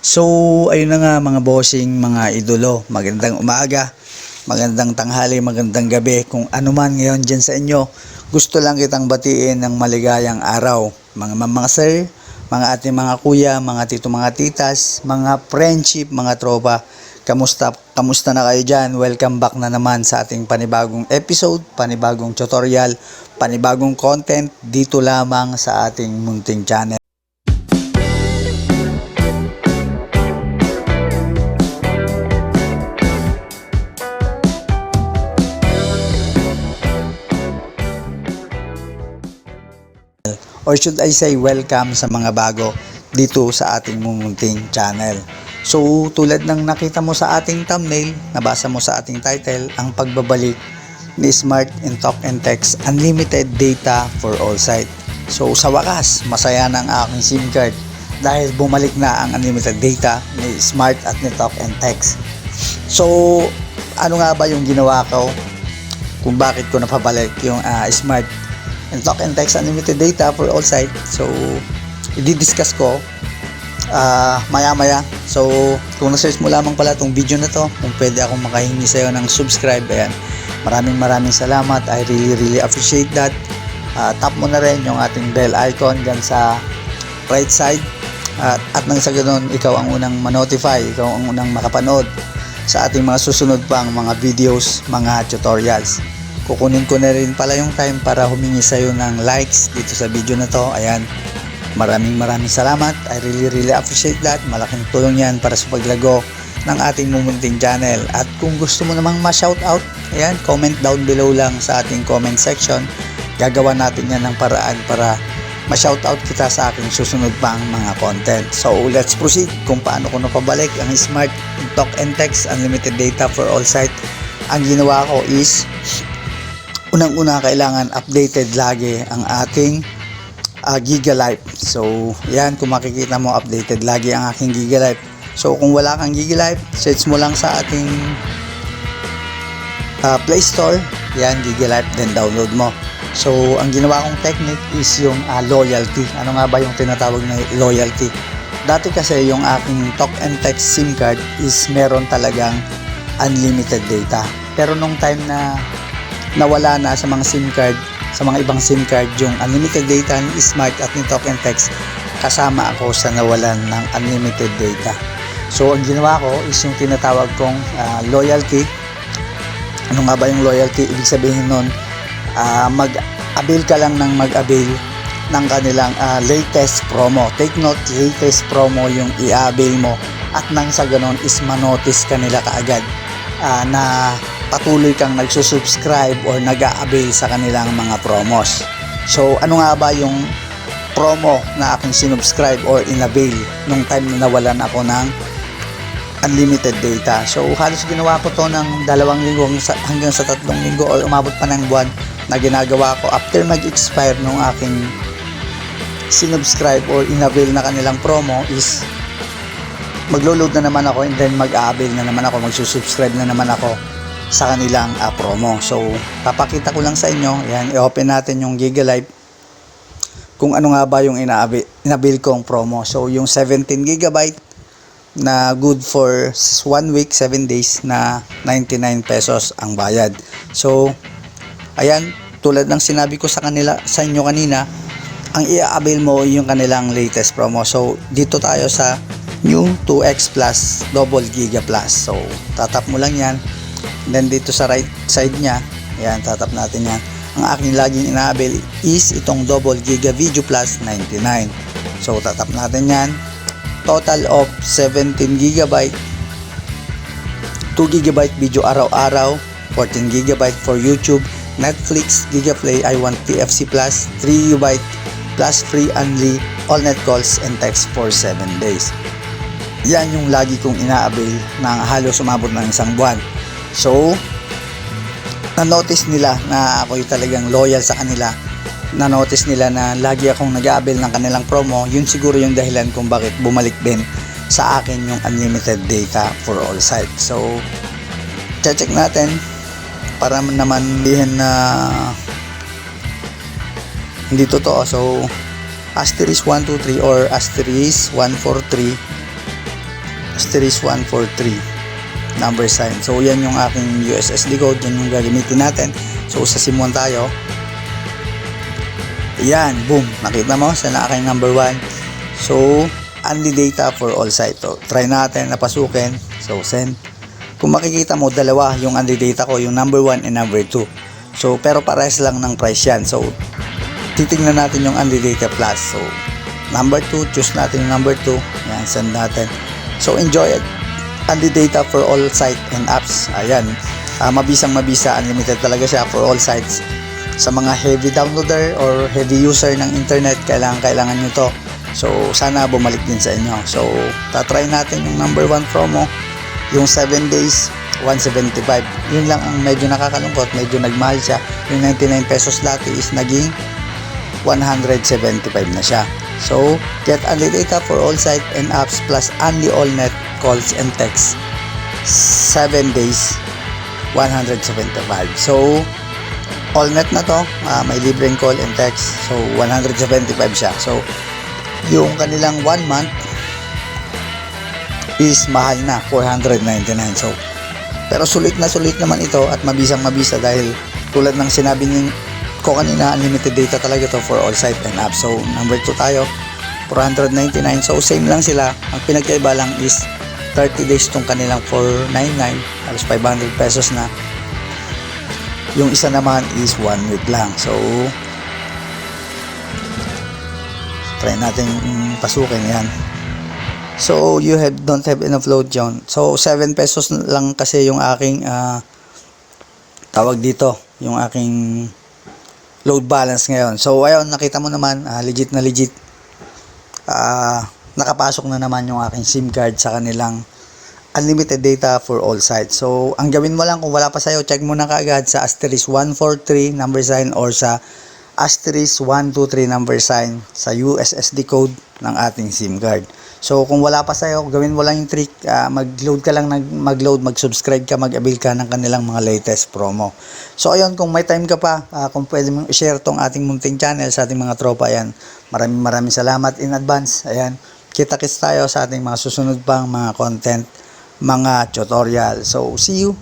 So, ayun na nga mga bossing, mga idolo, magandang umaga, magandang tanghali, magandang gabi, kung ano man ngayon dyan sa inyo. Gusto lang kitang batiin ng maligayang araw, mga sir, mga ate, mga kuya, mga tito, mga titas, mga friendship, mga tropa. Kamusta na kayo dyan? Welcome back na naman sa ating panibagong episode, panibagong tutorial, panibagong content dito lamang sa ating munting channel. Or should I say welcome sa mga bago dito sa ating mumunting channel. So tulad ng nakita mo sa ating thumbnail, nabasa mo sa ating title, ang pagbabalik ni Smart in Talk and Text Unlimited Data for All Site. So sa wakas, masaya na ang aking SIM card dahil bumalik na ang unlimited data ni Smart at ni Talk and Text. So ano nga ba yung ginawa ko kung bakit ko napabalik yung Smart and Talk and Text Unlimited Data for All Site? So i-discuss ko maya-maya. So kung na-search mo lamang pala itong video na to, kung pwede akong makahingi sa'yo ng subscribe, ayan, maraming salamat. I really appreciate that. Tap mo na rin yung ating bell icon dyan sa right side, at nang sa ganun ikaw ang unang ma-notify, ikaw ang unang makapanood sa ating mga susunod pang mga videos, mga tutorials. Kukunin ko na rin pala yung time para humingi sa'yo ng likes dito sa video na to. Ayan, maraming salamat. I really appreciate that. Malaking tulong yan para sa paglago ng ating mumunting channel. At kung gusto mo namang ma-shoutout, ayan, comment down below lang sa ating comment section. Gagawa natin yan ng paraan para ma-shoutout kita sa aking susunod pang mga content. So let's proceed kung paano ko napabalik ang Smart Talk and Text Unlimited Data for All Site. Ang ginawa ko is, unang-una kailangan updated lagi ang ating Giga Life. So yan, kung makikita mo, updated lagi ang aking Giga Life. So kung wala kang Giga Life, search mo lang sa ating Play Store, yan, Giga Life, then download mo. So ang ginawa kong technique is yung loyalty. Ano nga ba yung tinatawag na loyalty? Dati kasi yung aking Talk and Text SIM card is meron talagang unlimited data. Pero nung time na nawala na sa mga SIM card, sa mga ibang SIM card, yung unlimited data ni Smart at ni Talk and Text, kasama ako sa nawalan ng unlimited data. So ang ginawa ko is yung tinatawag kong loyalty. Ano nga ba yung loyalty? Ibig sabihin nun, mag-avail ka lang ng mag-avail ng kanilang latest promo. Take note, latest promo yung i-avail mo, at nang sa ganon is manotice ka nila kaagad na patuloy kang nagsusubscribe or nag-a-avail sa kanilang mga promos. So ano nga ba yung promo na aking sinubscribe or in-avail nung time na nawalan ako ng unlimited data? So halos ginawa ko to ng 2 linggo hanggang sa 3 linggo, or umabot pa ng buwan na ginagawa ko after mag-expire nung aking sinubscribe or in-avail na kanilang promo is maglo-load na naman ako, and then mag-a-avail na naman ako, magsusubscribe na naman ako sa kanilang promo. So papakita ko lang sa inyo, yan, i-open natin yung Giga Life kung ano nga ba yung in-avail kong promo. So yung 17GB na good for 1 week, 7 days, na 99 pesos ang bayad. So ayan, tulad ng sinabi ko sa inyo kanina, ang i-avail mo yung kanilang latest promo. So dito tayo sa new 2X Plus Double Giga Plus. So tatap mo lang yan, then dito sa right side nya, ayan, tatap natin yan. Ang aking laging ina-avail is itong Double Giga Video Plus 99. So tatap natin yan. Total of 17GB, 2GB video araw-araw, 14GB for YouTube, Netflix, Gigaplay, I Want TFC Plus, 3GB plus free only all net calls and text for 7 days. Yan yung lagi kong ina-avail na halos umabot ng 1 buwan. So na-notice nila na ako yung talagang loyal sa kanila. Na-notice nila na lagi akong nag-a-avail ng kanilang promo. Yun siguro yung dahilan kung bakit bumalik din sa akin yung unlimited data for all sites. So check natin para naman dihin na hindi totoo. So *123 or *143 asterisk 143 number sign. So yan yung aking USSD code, yan yung gagamitin natin. So sa SIM 1 tayo. Yan, boom, nakita mo sa aking number 1. So only data for all site. So try natin na pasukin. So send. Kung makikita mo, dalawa yung only data ko, yung number 1 and number 2. So pero pares lang ng price yan. So titingnan natin yung only data plus. So number 2, choose natin yung number 2. Yan, send natin. So enjoy it. Only data for all site and apps. Ayan, mabisang mabisa, unlimited talaga siya for all sites. Sa mga heavy downloader or heavy user ng internet, kailangan nyo to. So sana bumalik din sa inyo. So tatry natin yung number 1 promo, yung 7 days 175. Yun lang ang medyo nakakalungkot, medyo nagmahal siya. Yung 99 pesos lati is naging 175 na siya. So get only data for all site and apps plus only all net calls and texts, 7 days 175. So all net na to, may libreng call and text. So 175 siya. So yung kanilang 1 month is mahal na, 499. So pero sulit naman ito at mabisang mabisa dahil tulad ng sinabi ko kanina, unlimited data talaga to for all site and apps. So number 2 tayo, 499. So same lang sila, ang pinagkaiba lang is 30 days tong kanilang 499, halos 500 pesos na. Yung isa naman is 1 week lang. So try natin pasukin yan. So you don't have enough load yun. So 7 pesos lang kasi yung aking tawag dito, yung aking load balance ngayon. So ayun, nakita mo naman, legit na legit. Nakapasok na naman yung aking SIM card sa kanilang unlimited data for all sites. So ang gawin mo lang, kung wala pa sa'yo, check mo na kaagad sa asterisk 143 number sign or sa asterisk 123 number sign sa USSD code ng ating SIM card. So kung wala pa sa'yo, gawin mo lang yung trick, mag-load ka lang, mag-subscribe ka, mag-avail ka ng kanilang mga latest promo. So ayun, kung may time ka pa, kung pwede mong i-share tong ating munting channel sa ating mga tropa, ayan, maraming salamat in advance. Ayan, kita-kits tayo sa ating mga susunod pang mga content, mga tutorial. So see you